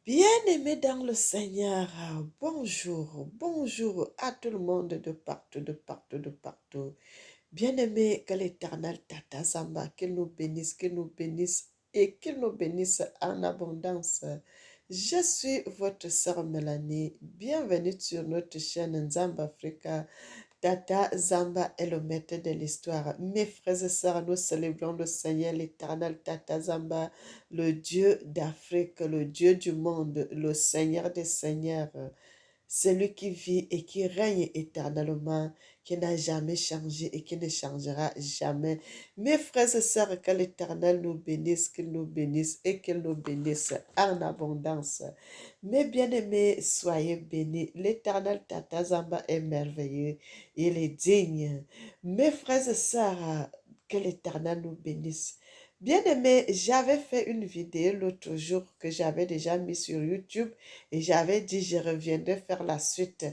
Bien-aimés dans le Seigneur, bonjour, bonjour à tout le monde de partout, de partout, de partout. Bien-aimés, que l'Éternel Tata Zamba, qu'il nous bénisse et qu'il nous bénisse en abondance. Je suis votre sœur Mélanie. Bienvenue sur notre chaîne Zamba Africa. Tata Zamba est le maître de l'histoire. Mes frères et sœurs, nous célébrons le Seigneur, l'Éternel Tata Zamba, le Dieu d'Afrique, le Dieu du monde, le Seigneur des Seigneurs. Celui qui vit et qui règne éternellement, qui n'a jamais changé et qui ne changera jamais. Mes frères et sœurs, que l'Éternel nous bénisse, qu'il nous bénisse et qu'il nous bénisse en abondance. Mes bien-aimés, soyez bénis. L'Éternel Tata Zamba est merveilleux. Il est digne. Mes frères et sœurs, que l'Éternel nous bénisse. Bien-aimés, j'avais fait une vidéo l'autre jour que j'avais déjà mis sur YouTube et j'avais dit, je reviendrai faire la suite.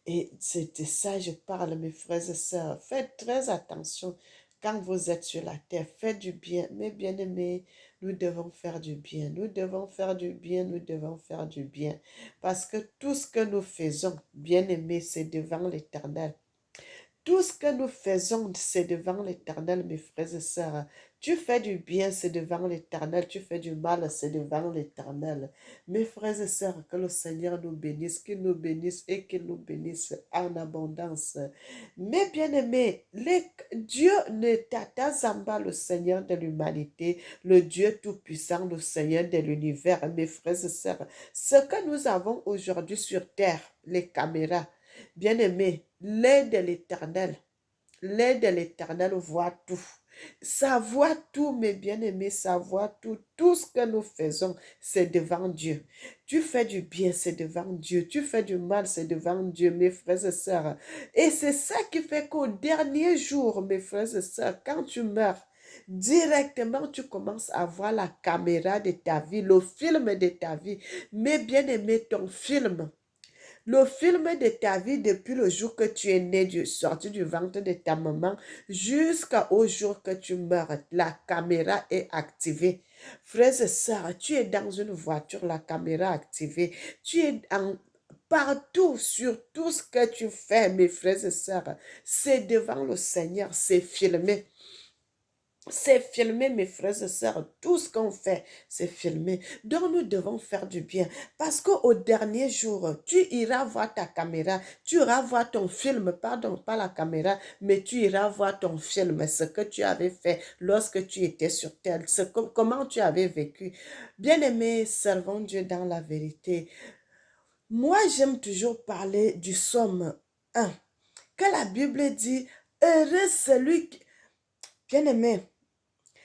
Et c'était ça, je parle, mes frères et sœurs. Faites très attention quand vous êtes sur la terre. Faites du bien. Mes bien-aimés, nous devons faire du bien. Nous devons faire du bien. Nous devons faire du bien. Parce que tout ce que nous faisons, bien-aimés, c'est devant l'Éternel. Tout ce que nous faisons, c'est devant l'Éternel, mes frères et sœurs. Tu fais du bien, c'est devant l'Éternel. Tu fais du mal, c'est devant l'Éternel. Mes frères et sœurs, que le Seigneur nous bénisse, qu'il nous bénisse et qu'il nous bénisse en abondance. Mes bien-aimés, Dieu ne Tata Zamba, le Seigneur de l'humanité, le Dieu tout-puissant, le Seigneur de l'univers, mes frères et sœurs, ce que nous avons aujourd'hui sur terre, les caméras, bien-aimés, l'aide de l'Éternel voit tout. Ça voit tout, mes bien-aimés, ça voit tout. Tout ce que nous faisons, c'est devant Dieu. Tu fais du bien, c'est devant Dieu. Tu fais du mal, c'est devant Dieu, mes frères et sœurs. Et c'est ça qui fait qu'au dernier jour, mes frères et sœurs, quand tu meurs, directement, tu commences à voir la caméra de ta vie, le film de ta vie. Mes bien-aimés, ton film. Le film de ta vie depuis le jour que tu es né, sorti du ventre de ta maman, jusqu'au jour que tu meurs, la caméra est activée. Frères et sœurs, tu es dans une voiture, la caméra activée. Tu es partout, sur tout ce que tu fais, mes frères et sœurs. C'est devant le Seigneur, c'est filmé. C'est filmé, mes frères et sœurs. Tout ce qu'on fait, c'est filmé. Donc, nous devons faire du bien. Parce qu'au dernier jour, tu iras voir ta caméra. Tu iras voir ton film. Pardon, pas la caméra, mais tu iras voir ton film. Ce que tu avais fait lorsque tu étais sur terre. Comment tu avais vécu. Bien-aimé, servons Dieu dans la vérité. Moi, j'aime toujours parler du psaume 1. Que la Bible dit, heureux celui qui... Bien-aimé,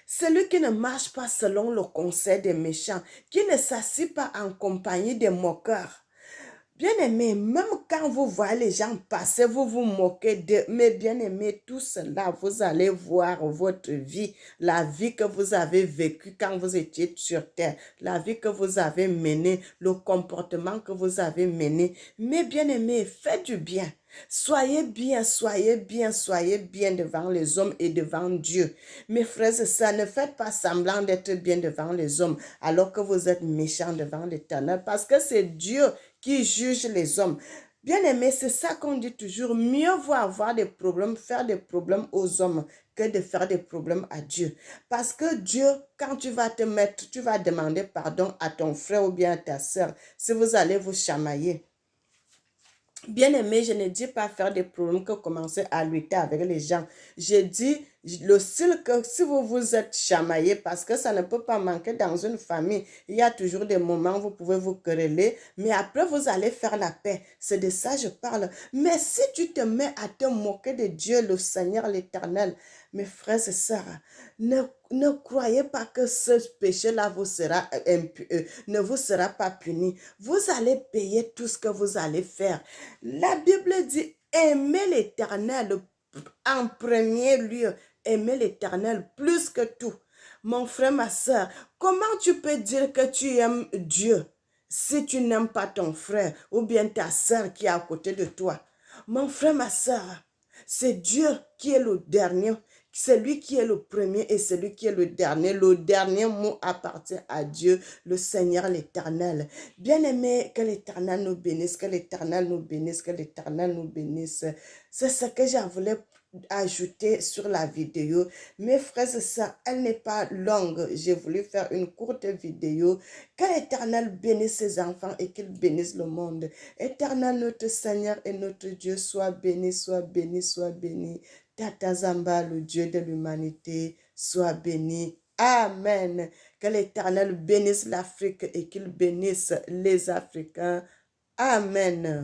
celui qui ne marche pas selon le conseil des méchants, qui ne s'assied pas en compagnie des moqueurs. Bien-aimés, même quand vous voyez les gens passer, vous vous moquez d'eux. Mais bien-aimés, tout cela, vous allez voir votre vie, la vie que vous avez vécue quand vous étiez sur terre, la vie que vous avez menée, le comportement que vous avez mené. Mais bien-aimés, faites du bien. Soyez bien, soyez bien, soyez bien devant les hommes et devant Dieu. Mes frères et sœurs, ne faites pas semblant d'être bien devant les hommes alors que vous êtes méchants devant l'Éternel parce que c'est Dieu qui juge les hommes. Bien-aimé, c'est ça qu'on dit toujours, mieux vaut avoir des problèmes, faire des problèmes aux hommes que de faire des problèmes à Dieu. Parce que Dieu, quand tu vas te mettre, tu vas demander pardon à ton frère ou bien à ta soeur si vous allez vous chamailler. Bien-aimé, je ne dis pas faire des problèmes que commencer à lutter avec les gens. Je dis le style que si vous vous êtes chamaillé, parce que ça ne peut pas manquer dans une famille, il y a toujours des moments où vous pouvez vous quereller, mais après vous allez faire la paix. C'est de ça que je parle. Mais si tu te mets à te moquer de Dieu, le Seigneur, l'Éternel, mes frères et sœurs, ne croyez pas que ce péché-là ne vous sera pas puni. Vous allez payer tout ce que vous allez faire. La Bible dit, aimez l'Éternel en premier lieu. Aimez l'Éternel plus que tout. Mon frère, ma soeur, comment tu peux dire que tu aimes Dieu si tu n'aimes pas ton frère ou bien ta soeur qui est à côté de toi? Mon frère, ma soeur, c'est Dieu qui est le dernier, C'est lui qui est le premier et c'est lui qui est le dernier. Le dernier mot appartient à Dieu, le Seigneur, l'Éternel. Bien-aimé, que l'Éternel nous bénisse, que l'Éternel nous bénisse, que l'Éternel nous bénisse. C'est ce que j'en voulais ajouter sur la vidéo. Mes frères et sœurs, elle n'est pas longue. J'ai voulu faire une courte vidéo. Que l'Éternel bénisse ses enfants et qu'il bénisse le monde. Éternel, notre Seigneur et notre Dieu, soit béni, soit béni, soit béni. Tata Zamba, le Dieu de l'humanité, soit béni. Amen. Que l'Éternel bénisse l'Afrique et qu'il bénisse les Africains. Amen.